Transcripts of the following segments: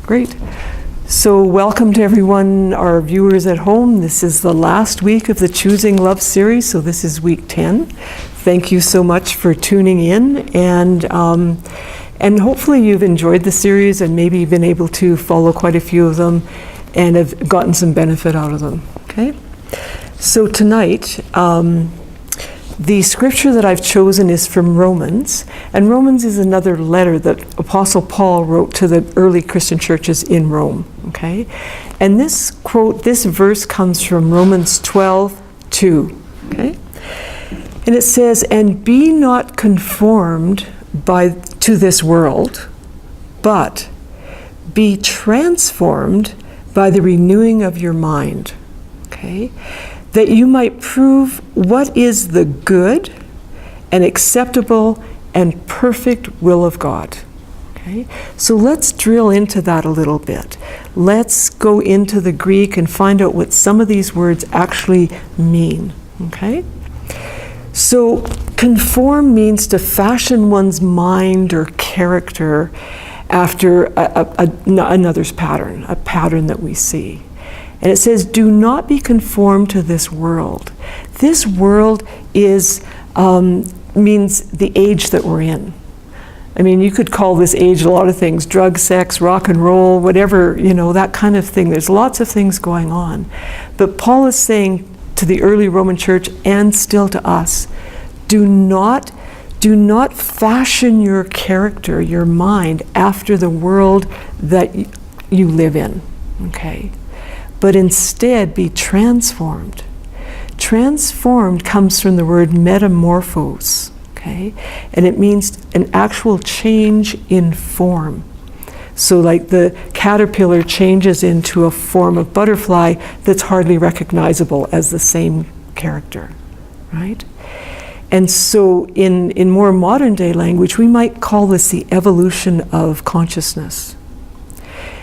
Great. So welcome to everyone, our viewers at home. This is the last week of the Choosing Love series, so this is week 10. Thank you so much for tuning in, and hopefully you've enjoyed the series and maybe been able to follow quite a few of them and have gotten some benefit out of them, okay? So tonight, the scripture that I've chosen is from Romans, and Romans is another letter that Apostle Paul wrote to the early Christian churches in Rome, okay? And this quote, this verse comes from Romans 12:2, okay? And it says, "And be not conformed to this world, but be transformed by the renewing of your mind," okay? "That you might prove what is the good and acceptable and perfect will of God." Okay? So let's drill into that a little bit. Let's go into the Greek and find out what some of these words actually mean. Okay? So conform means to fashion one's mind or character after another's pattern, a pattern that we see. And it says, "Do not be conformed to this world." This world is means the age that we're in. I mean, you could call this age a lot of things: drug, sex, rock and roll, whatever, that kind of thing. There's lots of things going on. But Paul is saying to the early Roman church, and still to us, do not fashion your character, your mind, after the world that you live in. Okay? But instead be transformed. Transformed comes from the word metamorphos, okay? And it means an actual change in form. So like the caterpillar changes into a form of butterfly that's hardly recognizable as the same character, right? And so in more modern day language, we might call this the evolution of consciousness.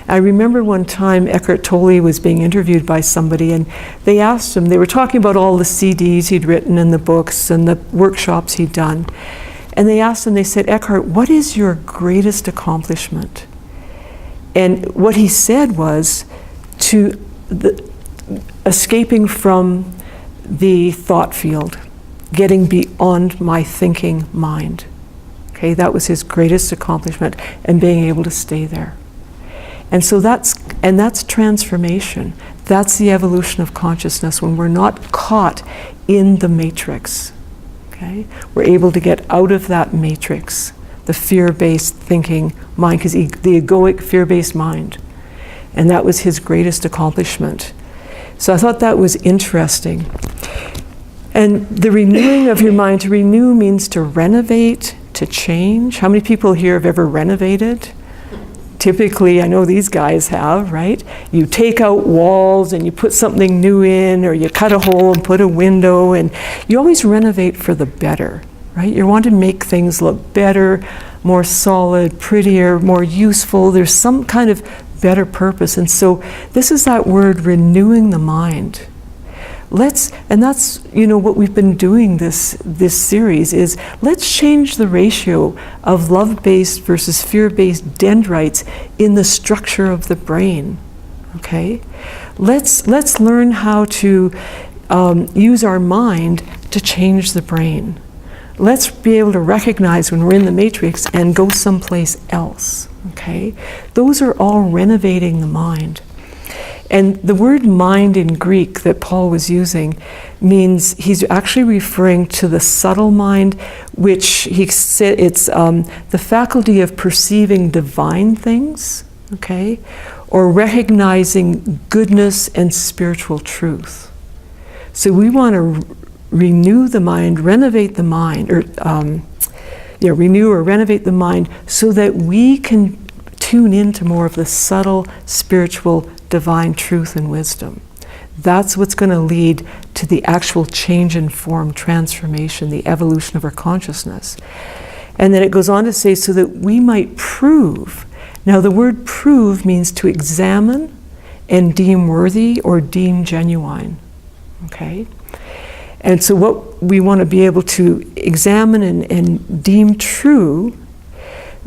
I remember one time Eckhart Tolle was being interviewed by somebody, and they asked him, they were talking about all the CDs he'd written and the books and the workshops he'd done. And they asked him, they said, "Eckhart, what is your greatest accomplishment?" And what he said was escaping from the thought field, getting beyond my thinking mind. Okay, that was his greatest accomplishment, and being able to stay there. And so that's transformation. That's the evolution of consciousness, when we're not caught in the matrix. Okay? We're able to get out of that matrix, the fear-based thinking mind, because the egoic fear-based mind. And that was his greatest accomplishment. So I thought that was interesting. And the renewing of your mind, to renew means to renovate, to change. How many people here have ever renovated? Typically, I know these guys have, right? You take out walls and you put something new in, or you cut a hole and put a window, and you always renovate for the better, right? You want to make things look better, more solid, prettier, more useful. There's some kind of better purpose. And so this is that word, renewing the mind. And that's what we've been doing this series is, let's change the ratio of love-based versus fear-based dendrites in the structure of the brain. Okay, let's learn how to use our mind to change the brain. Let's be able to recognize when we're in the matrix and go someplace else. Okay, those are all renovating the mind. And the word mind in Greek that Paul was using means, he's actually referring to the subtle mind, which he said it's the faculty of perceiving divine things, okay, or recognizing goodness and spiritual truth. So we want to renew the mind, renovate the mind, or renew or renovate the mind, so that we can tune into more of the subtle spiritual divine truth and wisdom. That's what's going to lead to the actual change in form, transformation, the evolution of our consciousness. And then it goes on to say, so that we might prove. Now the word prove means to examine and deem worthy or deem genuine. Okay? And so what we want to be able to examine and deem true,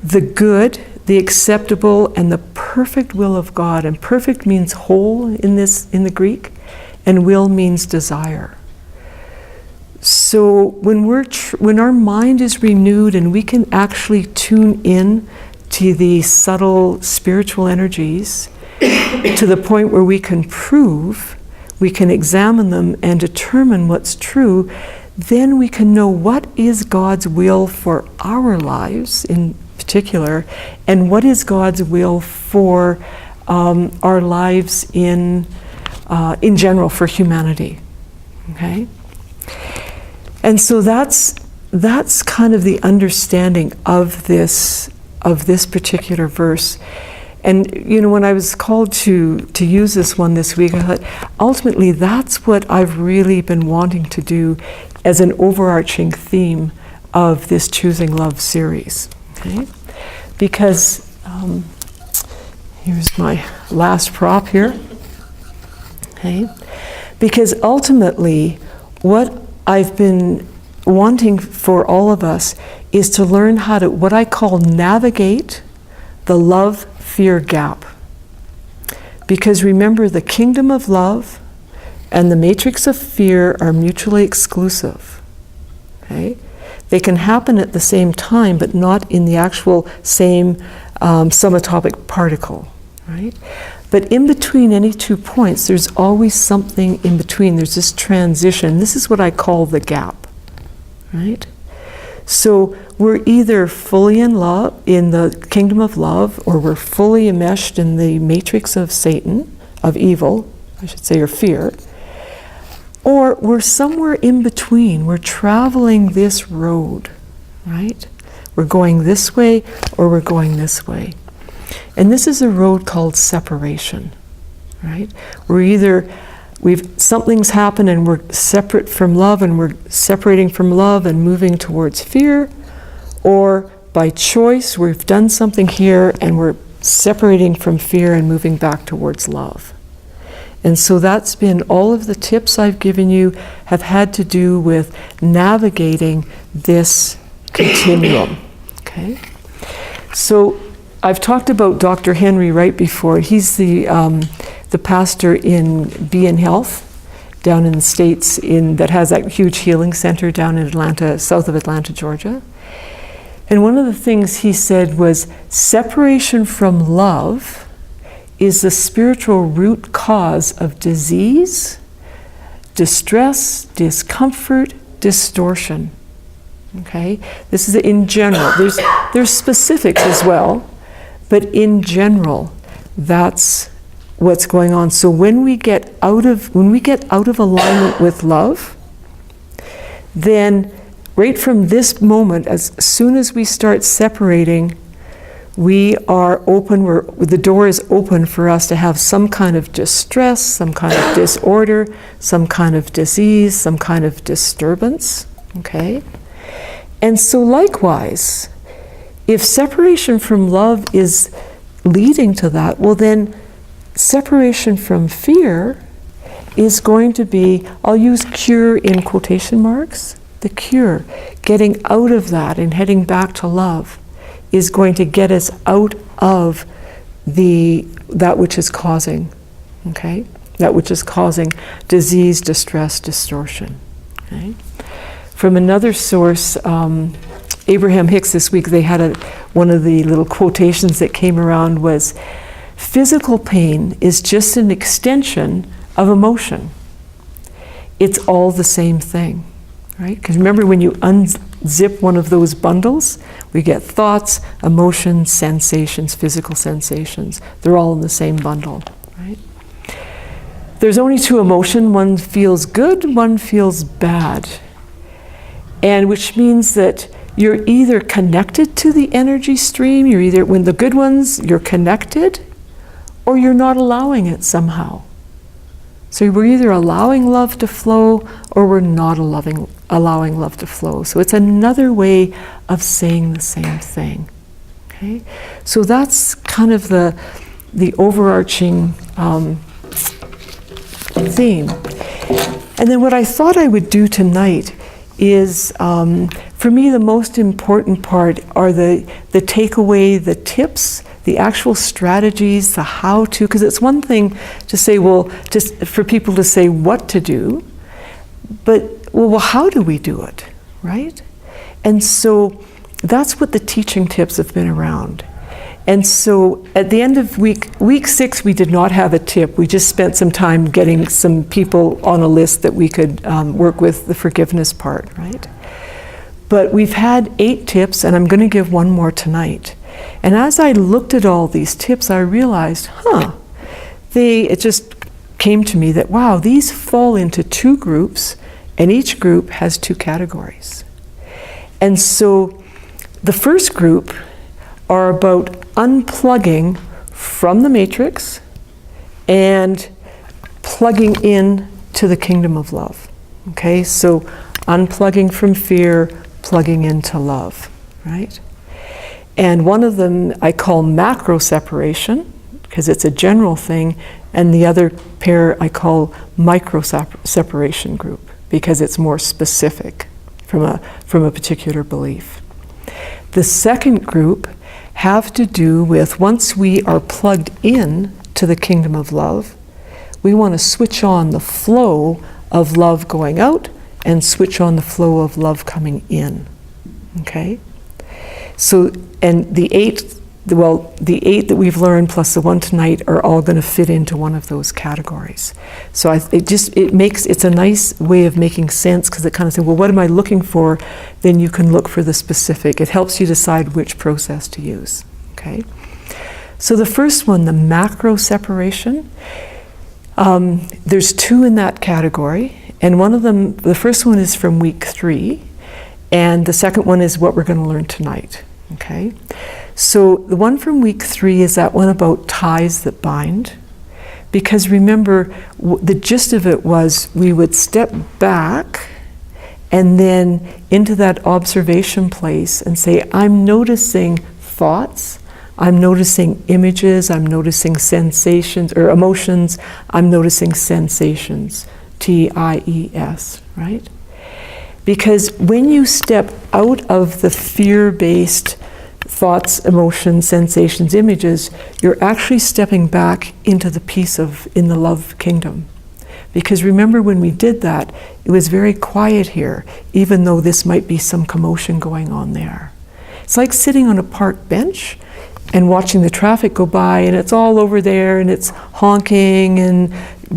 the good, the acceptable and the perfect will of God. And perfect means whole in the Greek, and will means desire. So when our mind is renewed and we can actually tune in to the subtle spiritual energies to the point where we can examine them and determine what's true, then we can know what is God's will for our lives in particular, and what is God's will for our lives in general, for humanity. Okay? And so that's kind of the understanding of this particular verse. And when I was called to use this one this week, I thought ultimately that's what I've really been wanting to do as an overarching theme of this Choosing Love series. Okay? Because here's my last prop here. Okay? Because ultimately, what I've been wanting for all of us is to learn how to, what I call, navigate the love-fear gap. Because remember, the kingdom of love and the matrix of fear are mutually exclusive. Okay? They can happen at the same time, but not in the actual same subatomic particle. Right? But in between any 2 points, there's always something in between. There's this transition. This is what I call the gap. Right? So we're either fully in love, in the kingdom of love, or we're fully enmeshed in the matrix of Satan, of evil, I should say, or fear. Or we're somewhere in between. We're traveling this road, right? We're going this way, or we're going this way. And this is a road called separation, right? Something's happened and we're separate from love, and we're separating from love and moving towards fear, or by choice we've done something here and we're separating from fear and moving back towards love. And so that's been all of the tips I've given you have had to do with navigating this continuum. Okay? So I've talked about Dr. Henry right before. He's the pastor in Be in Health down in the States that has that huge healing center down in Atlanta, south of Atlanta, Georgia. And one of the things he said was, separation from love is the spiritual root cause of disease, distress, discomfort, distortion. Okay? This is in general. There's specifics as well, but in general, that's what's going on. So when we get out of alignment with love, then right from this moment, as soon as we start separating, we are open, the door is open for us to have some kind of distress, some kind of disorder, some kind of disease, some kind of disturbance, okay? And so likewise, if separation from love is leading to that, well then separation from fear is going to be, I'll use cure in quotation marks, the cure, getting out of that and heading back to love is going to get us out of that which is causing, okay? That which is causing disease, distress, distortion, okay? From another source, Abraham Hicks this week, they had one of the little quotations that came around was, physical pain is just an extension of emotion. It's all the same thing, right? Because remember, when you unzip one of those bundles, we get thoughts, emotions, sensations, physical sensations. They're all in the same bundle, right? There's only 2 emotions. One feels good, one feels bad. And which means that you're either connected to the energy stream, when the good ones, you're connected, or you're not allowing it somehow. So we're either allowing love to flow, or we're not allowing love to flow. So it's another way of saying the same thing. Okay? So that's kind of the overarching theme. And then what I thought I would do tonight is for me, the most important part are the takeaway, the tips, the actual strategies, the how-to, because it's one thing to say, well, just for people to say what to do, but, well, how do we do it, right? And so that's what the teaching tips have been around. And so at the end of week 6, we did not have a tip. We just spent some time getting some people on a list that we could work with the forgiveness part, right? But we've had 8 tips, and I'm going to give one more tonight. And as I looked at all these tips, I realized, it just came to me that, wow, these fall into 2 groups, and each group has 2 categories. And so the first group are about unplugging from the matrix and plugging in to the kingdom of love. Okay, so unplugging from fear, plugging into love, right? And one of them I call macro separation, because it's a general thing, and the other pair I call micro separation group, because it's more specific from a particular belief. The second group have to do with, once we are plugged in to the kingdom of love, we want to switch on the flow of love going out and switch on the flow of love coming in. Okay? So, and the 8 that we've learned plus the one tonight are all going to fit into one of those categories. So it's a nice way of making sense, because it kind of says, well, what am I looking for? Then you can look for the specific. It helps you decide which process to use. Okay. So the first one, the macro separation, there's 2 in that category, and one of them, the first one is from week 3, and the second one is what we're going to learn tonight. Okay. So the one from week 3 is that one about ties that bind. Because remember, the gist of it was we would step back and then into that observation place and say, I'm noticing thoughts, I'm noticing images, I'm noticing sensations or emotions, I'm noticing sensations, TIES, right? Because when you step out of the fear-based thoughts, emotions, sensations, images, you're actually stepping back into the peace in the love kingdom. Because remember, when we did that, it was very quiet here, even though this might be some commotion going on there. It's like sitting on a park bench and watching the traffic go by, and it's all over there, and it's honking and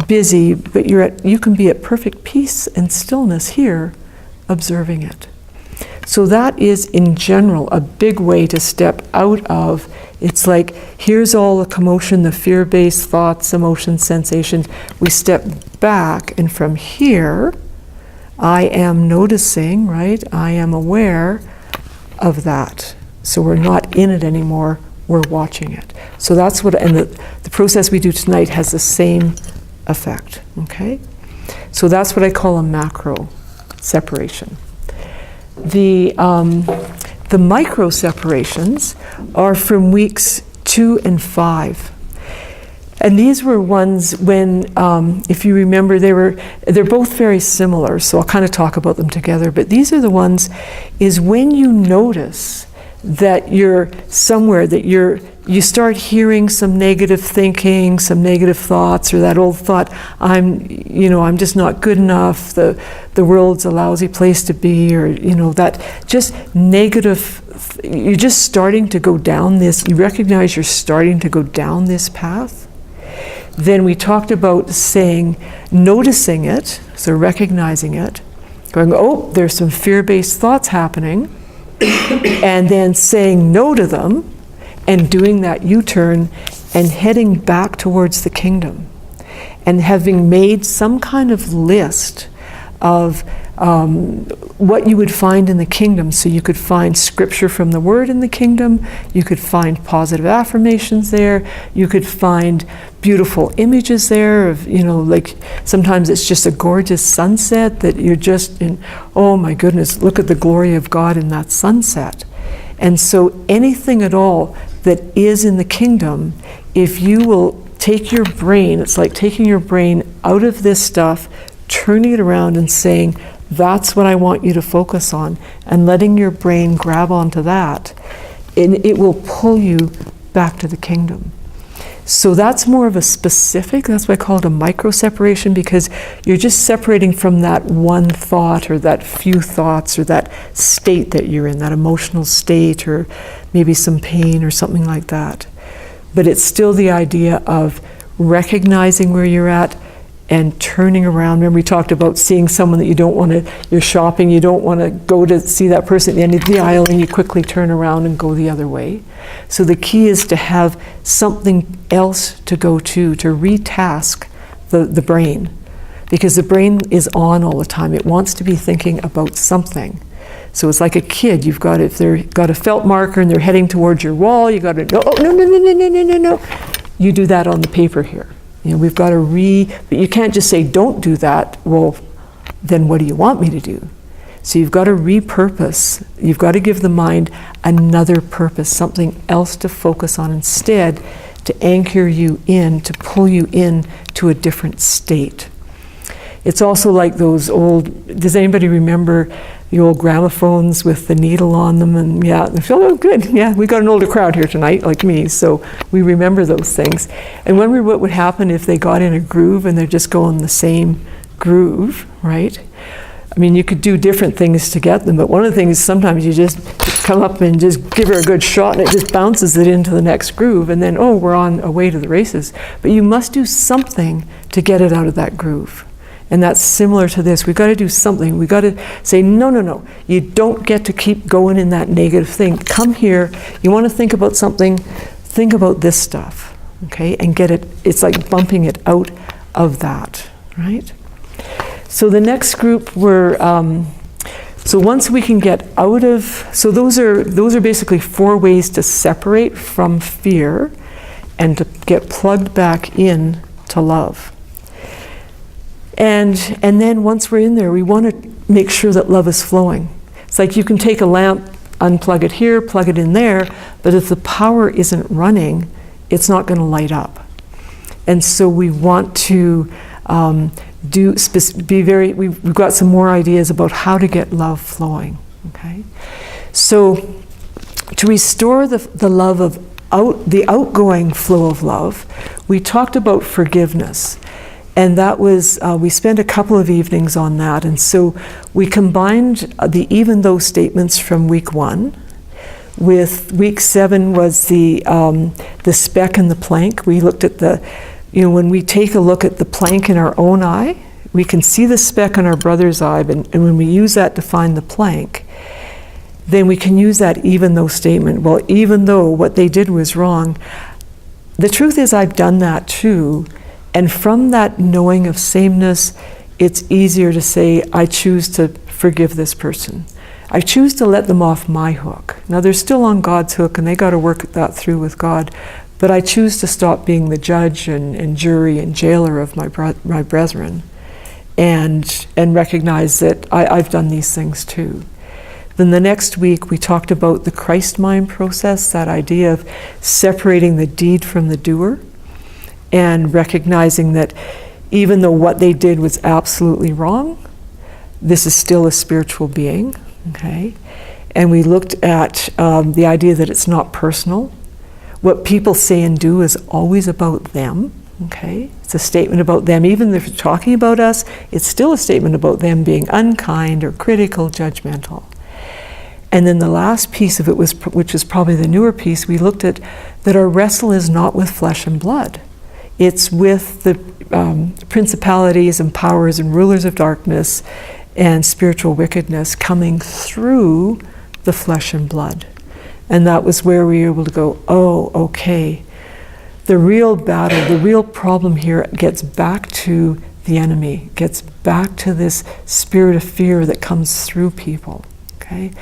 busy, but you can be at perfect peace and stillness here, observing it. So that is, in general, a big way to step out of. It's like, here's all the commotion, the fear-based thoughts, emotions, sensations. We step back, and from here, I am noticing, right? I am aware of that. So we're not in it anymore, we're watching it. So that's what, and the process we do tonight has the same effect, okay? So that's what I call a macro separation. The micro separations are from weeks 2 and 5. And these were ones when, if you remember, they're both very similar, so I'll kind of talk about them together. But these are the ones, is when you notice that you're somewhere, that you start hearing some negative thinking, some negative thoughts, or that old thought, I'm just not good enough, the world's a lousy place to be, or, that just negative, you're just starting to go down this, you recognize you're starting to go down this path. Then we talked about noticing it, so recognizing it, going, oh, there's some fear-based thoughts happening, and then saying no to them, and doing that U-turn and heading back towards the kingdom, and having made some kind of list of what you would find in the kingdom. So you could find scripture from the word in the kingdom, you could find positive affirmations there, you could find beautiful images there of, like sometimes it's just a gorgeous sunset that you're just in, oh my goodness, look at the glory of God in that sunset. And so anything at all that is in the kingdom, if you will take your brain, it's like taking your brain out of this stuff, turning it around and saying, That's what I want you to focus on. And letting your brain grab onto that, and it will pull you back to the kingdom. So that's more of a specific, that's why I call it a micro separation, because you're just separating from that one thought or that few thoughts or that state that you're in, that emotional state or maybe some pain or something like that. But it's still the idea of recognizing where you're at and turning around. Remember we talked about seeing someone that you don't want to, you're shopping, you don't want to go to see that person at the end of the aisle, and you quickly turn around and go the other way. So the key is to have something else to go to retask the brain. Because the brain is on all the time. It wants to be thinking about something. So it's like a kid. You've got, if they've got a felt marker and they're heading towards your wall, you got to, no. You do that on the paper here. You know, we've got to but you can't just say, don't do that. Well, then what do you want me to do? So you've got to repurpose. You've got to give the mind another purpose, something else to focus on instead, to anchor you in, to pull you in to a different state. It's also like those old, does anybody remember the old gramophones with the needle on them? And yeah, they feel, oh good, yeah, we got an older crowd here tonight, like me, so we remember those things. And wonder what would happen if they got in a groove and they're just going the same groove, right? I mean, you could do different things to get them, but one of the things is sometimes you just come up and just give her a good shot and it just bounces it into the next groove, and then, oh, we're on our way to the races. But you must do something to get it out of that groove. And that's similar to this. We've got to do something. We've got to say, no. You don't get to keep going in that negative thing. Come here. You want to think about something, think about this stuff, okay? And get it, it's like bumping it out of that, right? So the next group were, so once we can get out of, so those are basically 4 ways to separate from fear and to get plugged back in to love. And then once we're in there, we want to make sure that love is flowing. It's like you can take a lamp, unplug it here, plug it in there, but if the power isn't running, it's not going to light up. And so we want to we've got some more ideas about how to get love flowing, okay? So to restore the love of the outgoing flow of love, we talked about forgiveness. And that was, we spent a couple of evenings on that. And so we combined the even though statements from week 1 with week 7 was the speck and the plank. We looked at when we take a look at the plank in our own eye, we can see the speck in our brother's eye, and when we use that to find the plank, then we can use that even though statement. Well, even though what they did was wrong, the truth is I've done that too. And from that knowing of sameness, it's easier to say, I choose to forgive this person. I choose to let them off my hook. Now they're still on God's hook and they got to work that through with God, but I choose to stop being the judge and jury and jailer of my brethren and recognize that I've done these things too. Then the next week we talked about the Christ mind process, that idea of separating the deed from the doer, and recognizing that even though what they did was absolutely wrong, this is still a spiritual being, okay? And we looked at the idea that it's not personal. What people say and do is always about them, okay? It's a statement about them. Even if they're talking about us, it's still a statement about them being unkind or critical, judgmental. And then the last piece of it was, which is probably the newer piece, we looked at that our wrestle is not with flesh and blood. It's with the principalities and powers and rulers of darkness and spiritual wickedness coming through the flesh and blood. And that was where we were able to go, oh, okay. The real battle, the real problem here gets back to the enemy, gets back to this spirit of fear that comes through people. Okay?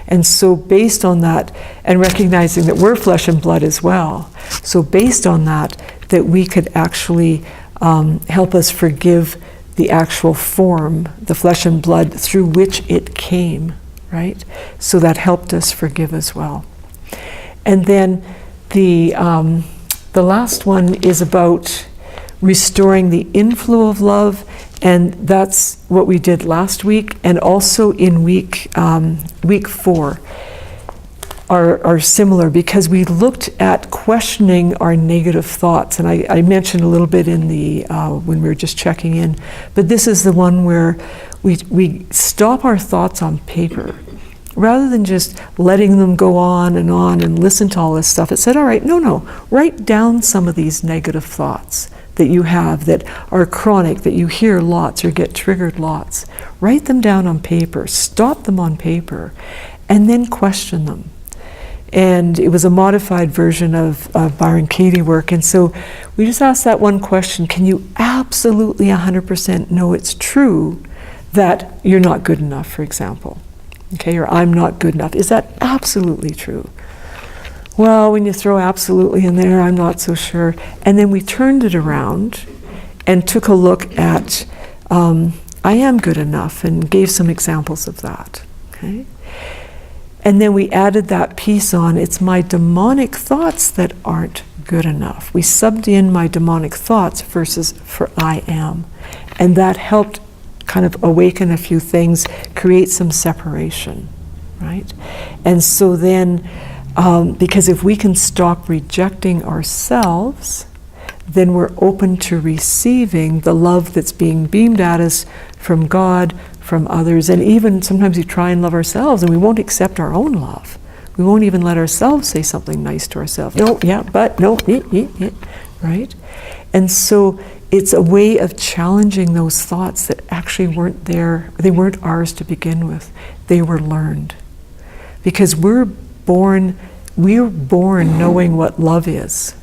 And so based on that, and recognizing that we're flesh and blood as well, so based on that we could actually help us forgive the actual form, the flesh and blood through which it came, right? So that helped us forgive as well. And then the last one is about restoring the inflow of love And that's what we did last week, and also in week 4 are similar, because we looked at questioning our negative thoughts. And I mentioned a little bit in the when we were just checking in, but this is the one where we stop our thoughts on paper. Rather than just letting them go on and listen to all this stuff, it said, all right, no, write down some of these negative thoughts that you have that are chronic, that you hear lots or get triggered lots. Write them down on paper, stop them on paper, and then question them. And it was a modified version of Byron Katie work. And so we just asked that one question: can you absolutely 100% know it's true that you're not good enough, for example? Okay, or I'm not good enough. Is that absolutely true? Well, when you throw absolutely in there, I'm not so sure. And then we turned it around and took a look at I am good enough, and gave some examples of that. Okay? And then we added that piece on, it's my demonic thoughts that aren't good enough. We subbed in my demonic thoughts versus for I am. And that helped kind of awaken a few things, create some separation, right? And so then, because if we can stop rejecting ourselves, then we're open to receiving the love that's being beamed at us from God, from others, and even sometimes we try and love ourselves and we won't accept our own love. We won't even let ourselves say something nice to ourselves. No, yeah, but no, right? And so it's a way of challenging those thoughts that actually weren't there. They weren't ours to begin with. They were learned. Because we're born knowing what love is.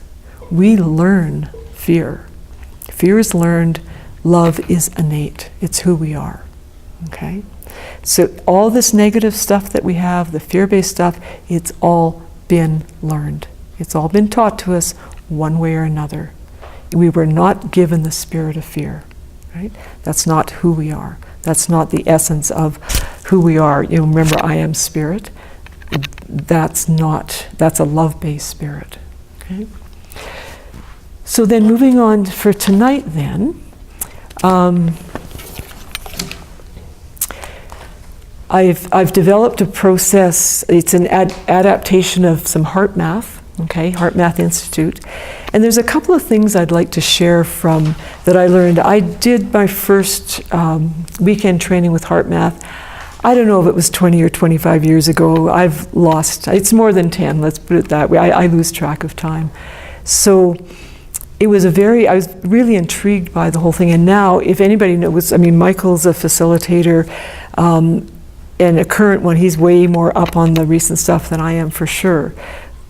We learn fear. Fear is learned. Love is innate. It's who we are. Okay? So all this negative stuff that we have, the fear-based stuff, it's all been learned. It's all been taught to us one way or another. We were not given the spirit of fear, right? That's not who we are. That's not the essence of who we are. You remember, I am spirit. That's a love-based spirit, okay? So then moving on for tonight then, I've developed a process. It's an adaptation of some heart math, okay, Heart Math Institute. And there's a couple of things I'd like to share from that I learned. I did my first weekend training with heart math. I don't know if it was 20 or 25 years ago. I've lost, it's more than 10, let's put it that way. I lose track of time. So it was I was really intrigued by the whole thing. And now, if anybody knows, Michael's a facilitator, and a current one, he's way more up on the recent stuff than I am for sure.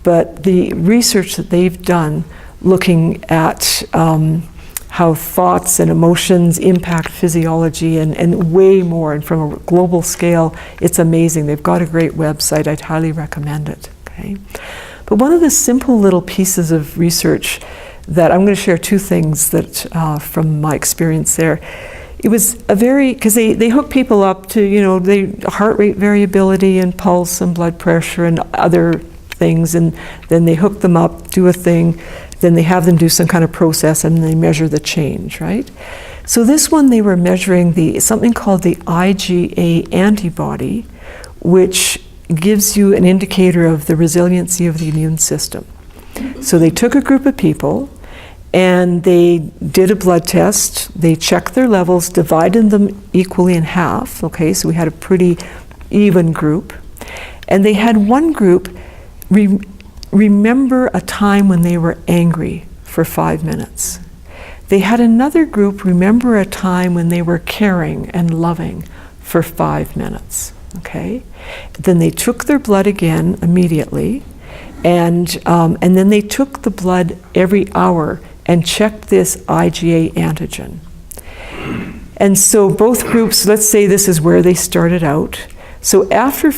But the research that they've done looking at how thoughts and emotions impact physiology and way more, and from a global scale, it's amazing. They've got a great website. I'd highly recommend it. Okay? But one of the simple little pieces of research that I'm going to share two things that from my experience there. It was because they hook people up to, the heart rate variability and pulse and blood pressure and other things, and then they hook them up, do a thing, then they have them do some kind of process, and they measure the change, right? So this one, they were measuring something called the IgA antibody, which gives you an indicator of the resiliency of the immune system. So they took a group of people, and they did a blood test. They checked their levels, divided them equally in half. Okay, so we had a pretty even group. And they had one group remember a time when they were angry for 5 minutes. They had another group remember a time when they were caring and loving for 5 minutes. Okay, then they took their blood again immediately, and then they took the blood every hour and checked this IgA antigen. And so both groups, let's say this is where they started out. So after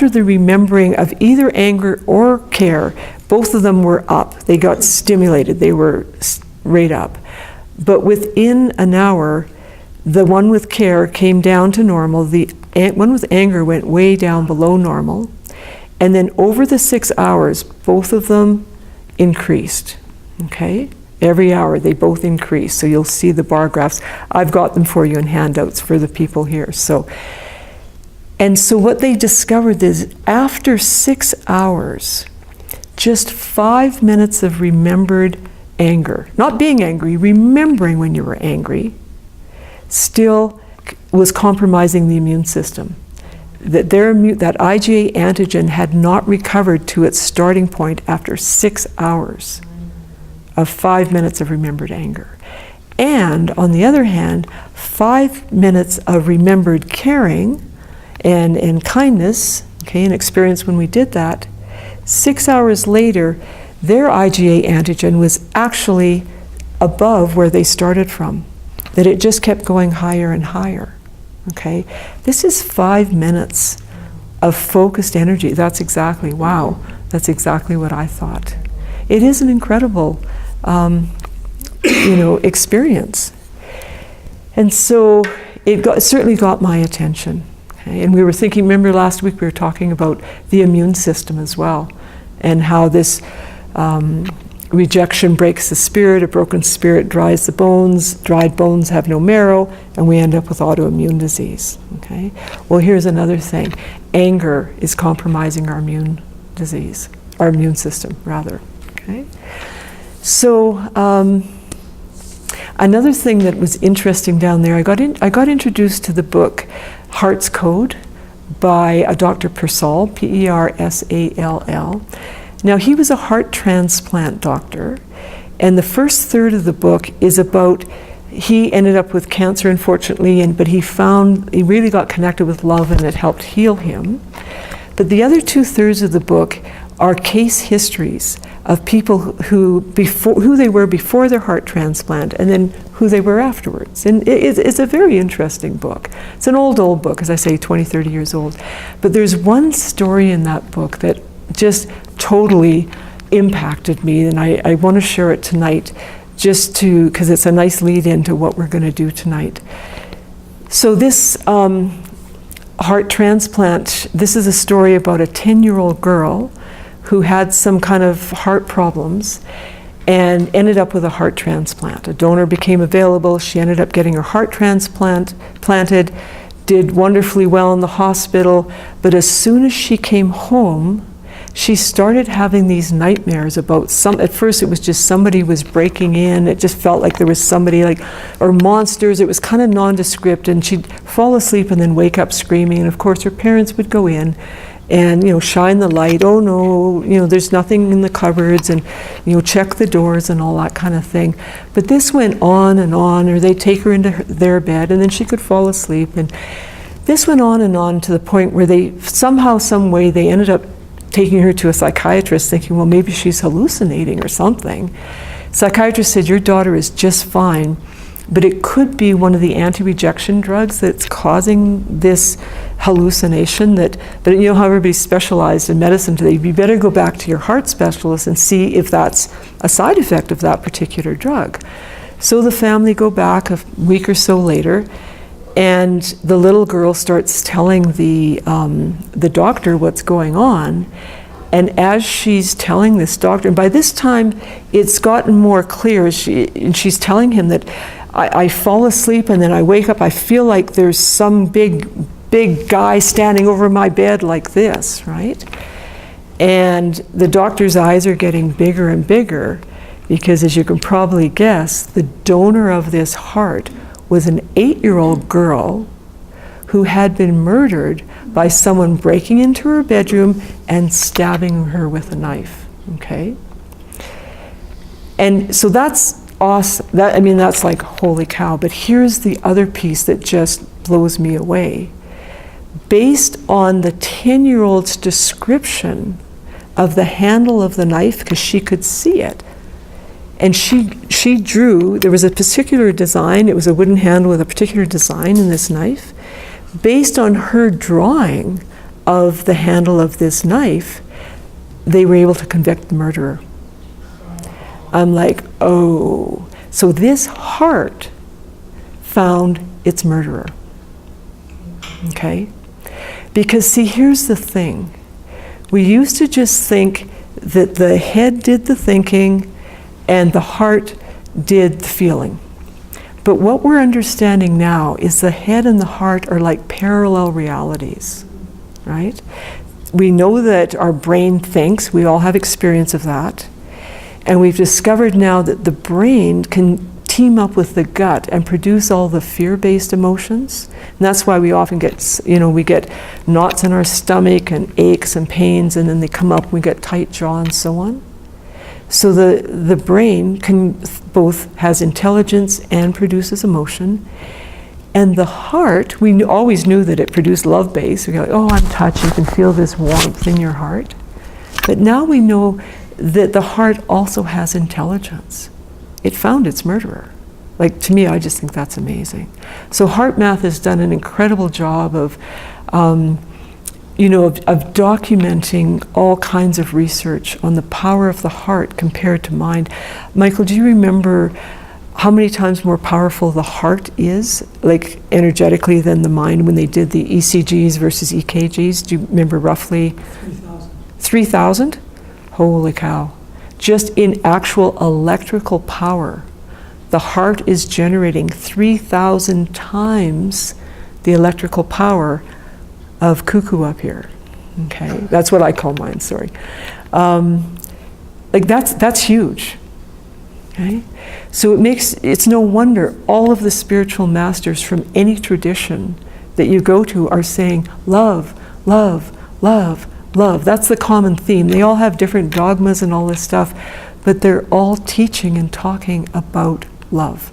the remembering of either anger or care, both of them were up. They got stimulated. They were right up. But within an hour, the one with care came down to normal. The one with anger went way down below normal. And then over the 6 hours, both of them increased. Okay? Every hour, they both increase. So you'll see the bar graphs. I've got them for you in handouts for the people here. And so what they discovered is after 6 hours, just 5 minutes of remembered anger, not being angry, remembering when you were angry, still was compromising the immune system. That IgA antigen had not recovered to its starting point after 6 hours of 5 minutes of remembered anger. And on the other hand, 5 minutes of remembered caring and kindness, okay, an experience when we did that, 6 hours later, their IgA antigen was actually above where they started from. That it just kept going higher and higher, okay? This is 5 minutes of focused energy. That's exactly what I thought. It is an incredible, experience. And so it certainly got my attention. Okay? And we were thinking, remember last week we were talking about the immune system as well, and how this rejection breaks the spirit, a broken spirit dries the bones, dried bones have no marrow, and we end up with autoimmune disease. Okay? Well, here's another thing. Anger is compromising our immune system, rather. Okay? So another thing that was interesting down there, I got introduced to the book Heart's Code by a Dr. Persall, Persall. Now, he was a heart transplant doctor, and the first third of the book is about, he ended up with cancer, unfortunately, but he really got connected with love, and it helped heal him. But the other 2/3 of the book are case histories of people who they were before their heart transplant, and then who they were afterwards. And it's a very interesting book. It's an old book, as I say, 20, 30 years old. But there's one story in that book that just totally impacted me, and I want to share it tonight, because it's a nice lead into what we're going to do tonight. So this heart transplant, this is a story about a 10-year-old girl who had some kind of heart problems and ended up with a heart transplant. A donor became available. She ended up getting her heart planted, did wonderfully well in the hospital, but as soon as she came home, she started having these nightmares about at first it was just somebody was breaking in. It just felt like there was somebody or monsters. It was kind of nondescript, and she'd fall asleep and then wake up screaming. And of course her parents would go in and, shine the light. Oh no, there's nothing in the cupboards, and, check the doors and all that kind of thing. But this went on and on, or they'd take her into their bed and then she could fall asleep. And this went on and on to the point where they somehow, some way, they ended up taking her to a psychiatrist, thinking, well, maybe she's hallucinating or something. Psychiatrist said, your daughter is just fine, but it could be one of the anti-rejection drugs that's causing this hallucination. But you know how everybody's specialized in medicine today. You better go back to your heart specialist and see if that's a side effect of that particular drug. So the family go back a week or so later, and the little girl starts telling the doctor what's going on. And as she's telling this doctor, and by this time it's gotten more clear, and she's telling him that I fall asleep and then I wake up, I feel like there's some big guy standing over my bed like this, right? And the doctor's eyes are getting bigger and bigger, because as you can probably guess, the donor of this heart was an 8-year-old girl who had been murdered by someone breaking into her bedroom and stabbing her with a knife, okay? And so that's awesome. That's like, holy cow. But here's the other piece that just blows me away. Based on the 10-year-old's description of the handle of the knife, because she could see it, and she drew, there was a particular design, it was a wooden handle with a particular design in this knife. Based on her drawing of the handle of this knife, they were able to convict the murderer. I'm like, oh, so this heart found its murderer, okay? Because see, here's the thing. We used to just think that the head did the thinking and the heart did the feeling. But what we're understanding now is the head and the heart are like parallel realities, right? We know that our brain thinks, we all have experience of that. And we've discovered now that the brain can team up with the gut and produce all the fear-based emotions. And that's why we often get, we get knots in our stomach and aches and pains, and then they come up and we get tight jaw and so on. So the brain both has intelligence and produces emotion. And the heart, we always knew that it produced love base. We go, oh, I'm touched, you can feel this warmth in your heart. But now we know that the heart also has intelligence. It found its murderer. Like, to me, I just think that's amazing. So HeartMath has done an incredible job of documenting all kinds of research on the power of the heart compared to mind. Michael, do you remember how many times more powerful the heart is, like energetically, than the mind when they did the ECGs versus EKGs? Do you remember roughly? 3,000. 3,000? Holy cow. Just in actual electrical power, the heart is generating 3,000 times the electrical power of cuckoo up here. Okay, that's what I call mine, sorry. That's huge. Okay? So it's no wonder all of the spiritual masters from any tradition that you go to are saying love, love, love, love. That's the common theme. They all have different dogmas and all this stuff, but they're all teaching and talking about love,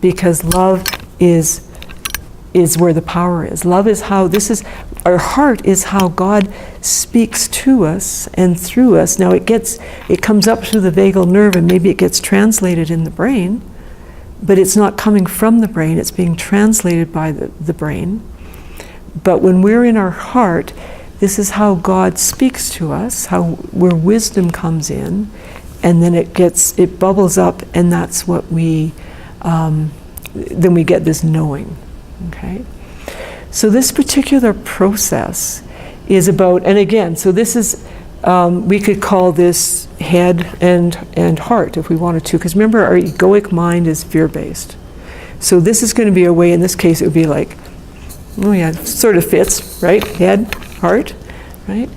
because love is where the power is. Love is how our heart is how God speaks to us and through us. Now it comes up through the vagal nerve and maybe it gets translated in the brain, but it's not coming from the brain, it's being translated by the brain. But when we're in our heart, this is how God speaks to us, where wisdom comes in, and then it bubbles up, and that's what then we get this knowing. Okay? So this particular process is about, and again, so this is, we could call this head and heart if we wanted to, because remember our egoic mind is fear-based. So this is going to be a way, in this case it would be like, oh yeah, it sort of fits, right? Head, heart, right?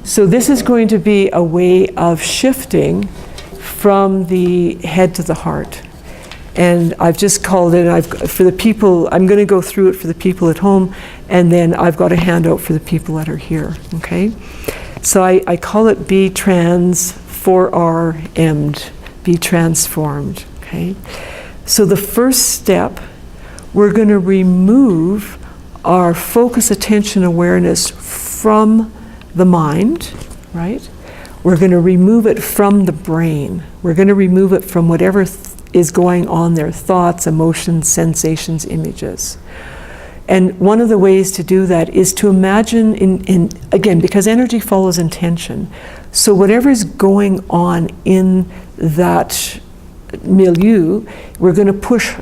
So this is going to be a way of shifting from the head to the heart. And I've just called it, for the people, I'm going to go through it for the people at home, and then I've got a handout for the people that are here, okay? So I call it be transformed, be transformed, okay? So the first step, we're going to remove our focus, attention, awareness from the mind, right? We're going to remove it from the brain. We're going to remove it from whatever is going on there, thoughts, emotions, sensations, images. And one of the ways to do that is to imagine, again, because energy follows intention, so whatever is going on in that milieu, we're going to push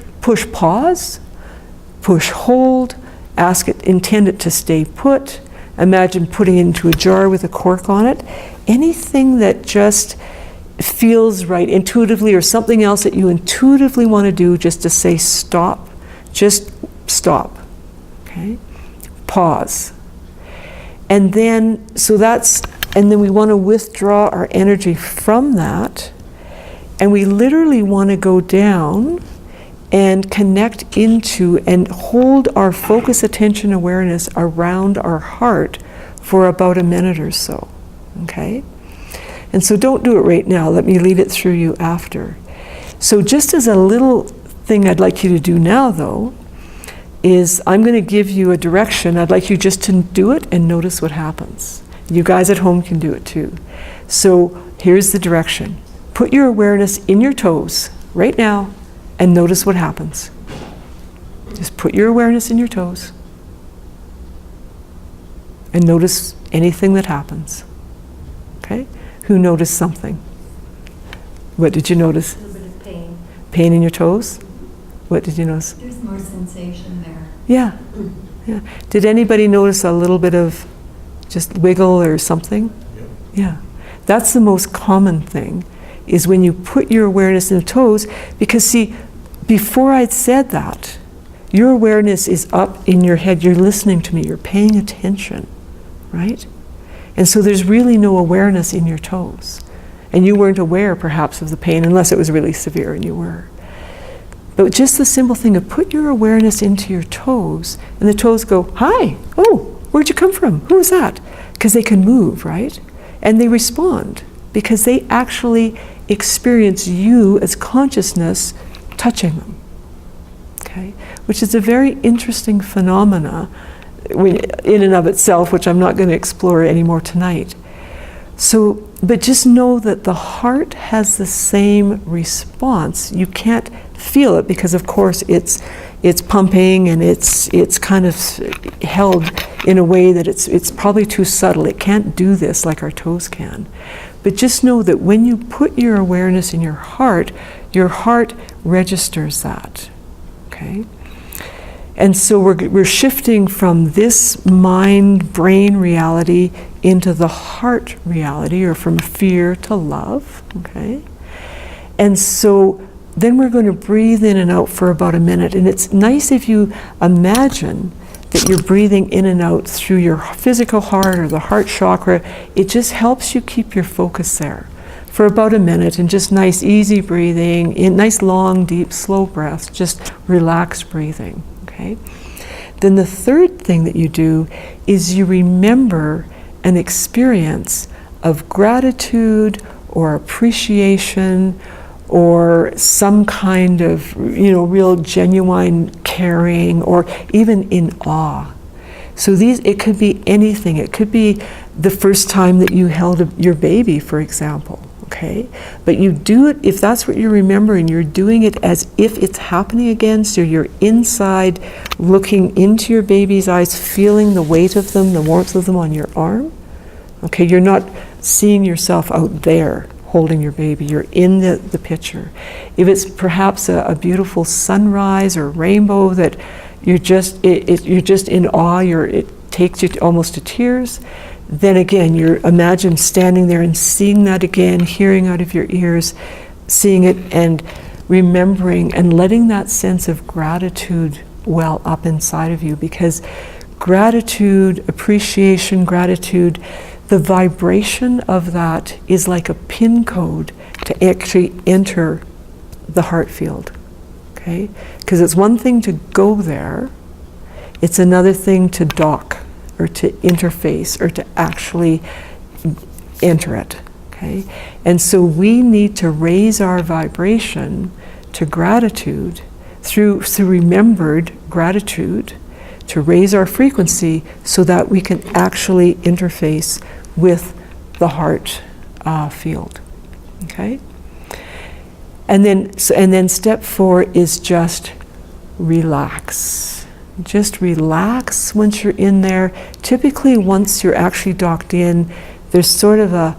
pause, push hold, intend it to stay put. Imagine putting it into a jar with a cork on it. Anything that just feels right intuitively, or something else that you intuitively want to do, just to say stop, just stop, okay? Pause. And then, and then we want to withdraw our energy from that, and we literally want to go down and connect into and hold our focus, attention, awareness around our heart for about a minute or so, okay? And so don't do it right now, let me lead it through you after. So just as a little thing I'd like you to do now though, is I'm going to give you a direction. I'd like you just to do it and notice what happens. You guys at home can do it too. So here's the direction. Put your awareness in your toes right now and notice what happens. Just put your awareness in your toes and notice anything that happens. Okay? Who noticed something? What did you notice? A little bit of pain. Pain in your toes? What did you notice? There's more sensation there. Yeah. Yeah. Did anybody notice a little bit of just wiggle or something? Yeah. That's the most common thing, is when you put your awareness in the toes, because see, before I'd said that, your awareness is up in your head, you're listening to me, you're paying attention, right? And so there's really no awareness in your toes. And you weren't aware perhaps of the pain, unless it was really severe and you were. But just the simple thing of put your awareness into your toes, and the toes go, hi, oh, where'd you come from? Who is that? Because they can move, right? And they respond, because they actually experience you as consciousness touching them, okay? Which is a very interesting phenomena in and of itself, which I'm not going to explore anymore tonight. So, but just know that the heart has the same response. You can't feel it because, of course, it's pumping and it's kind of held in a way that it's probably too subtle. It can't do this like our toes can. But just know that when you put your awareness in your heart registers that, okay? And so we're shifting from this mind-brain reality into the heart reality, or from fear to love, okay? And so then we're going to breathe in and out for about a minute. And it's nice if you imagine that you're breathing in and out through your physical heart or the heart chakra. It just helps you keep your focus there for about a minute, and just nice, easy breathing, in nice, long, deep, slow breaths, just relaxed breathing, okay? Then the third thing that you do is you remember an experience of gratitude or appreciation or some kind of, real genuine caring, or even in awe. So it could be anything. It could be the first time that you held your baby, for example, okay? But you do it, if that's what you're remembering, you're doing it as if it's happening again, so you're inside, looking into your baby's eyes, feeling the weight of them, the warmth of them on your arm, okay? You're not seeing yourself out there holding your baby, you're in the picture. If it's perhaps a beautiful sunrise or rainbow that you're just in awe, it takes you almost to tears, then again, imagine standing there and seeing that again, hearing out of your ears, seeing it and remembering and letting that sense of gratitude well up inside of you, because gratitude, appreciation, gratitude, the vibration of that is like a pin code to actually enter the heart field, okay? Because it's one thing to go there, it's another thing to dock or to interface or to actually enter it, okay? And so we need to raise our vibration to gratitude through remembered gratitude, to raise our frequency so that we can actually interface with the heart field, okay? And then step 4 is just relax. Just relax once you're in there. Typically, once you're actually docked in, there's sort of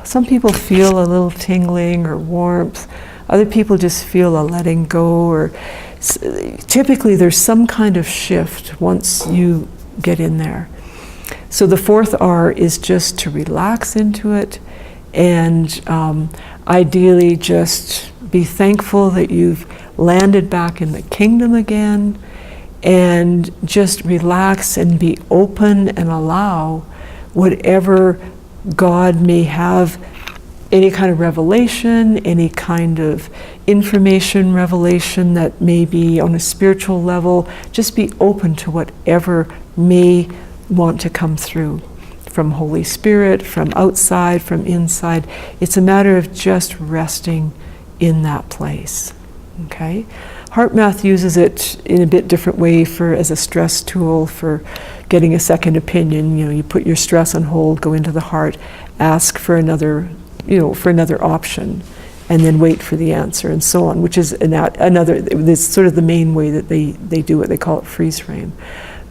some people feel a little tingling or warmth. Other people just feel a letting go, or typically there's some kind of shift once you get in there. So the 4th R is just to relax into it, and ideally just be thankful that you've landed back in the kingdom again, and just relax and be open and allow whatever God may have, any kind of revelation, any kind of information revelation that may be on a spiritual level. Just be open to whatever may want to come through from Holy Spirit, from outside, from inside. It's a matter of just resting in that place, okay? HeartMath uses it in a bit different way as a stress tool for getting a second opinion. You put your stress on hold, go into the heart, ask for another option, and then wait for the answer, and so on, which is this sort of the main way that they do it. They call it freeze frame.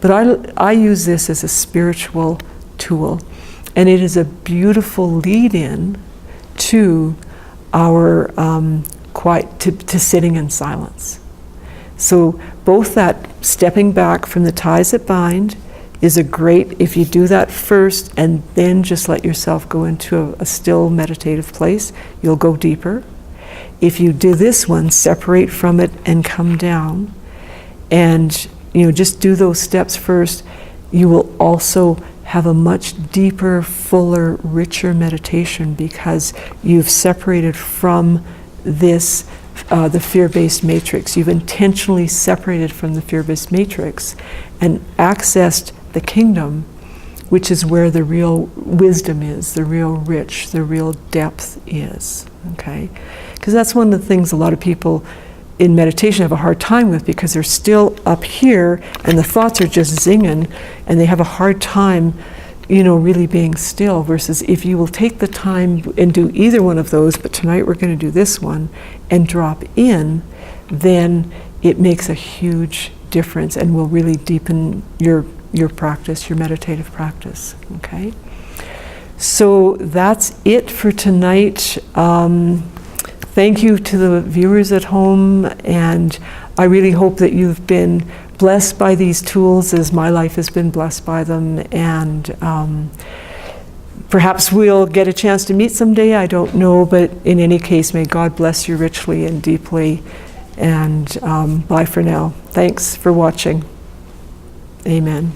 But I use this as a spiritual tool, and it is a beautiful lead-in to our to sitting in silence. So both that stepping back from the ties that bind, is a great, if you do that first and then just let yourself go into a still meditative place, you'll go deeper. If you do this one, separate from it and come down, and just do those steps first, you will also have a much deeper, fuller, richer meditation because you've separated from this, the fear-based matrix. You've intentionally separated from the fear-based matrix and accessed the kingdom, which is where the real wisdom is, the real rich, the real depth is, okay? Because that's one of the things a lot of people in meditation have a hard time with, because they're still up here and the thoughts are just zinging and they have a hard time, really being still, versus if you will take the time and do either one of those, but tonight we're going to do this one, and drop in, then it makes a huge difference and will really deepen your practice, your meditative practice, okay? So that's it for tonight. Thank you to the viewers at home, and I really hope that you've been blessed by these tools as my life has been blessed by them, and perhaps we'll get a chance to meet someday, I don't know, but in any case, may God bless you richly and deeply, and bye for now. Thanks for watching. Amen.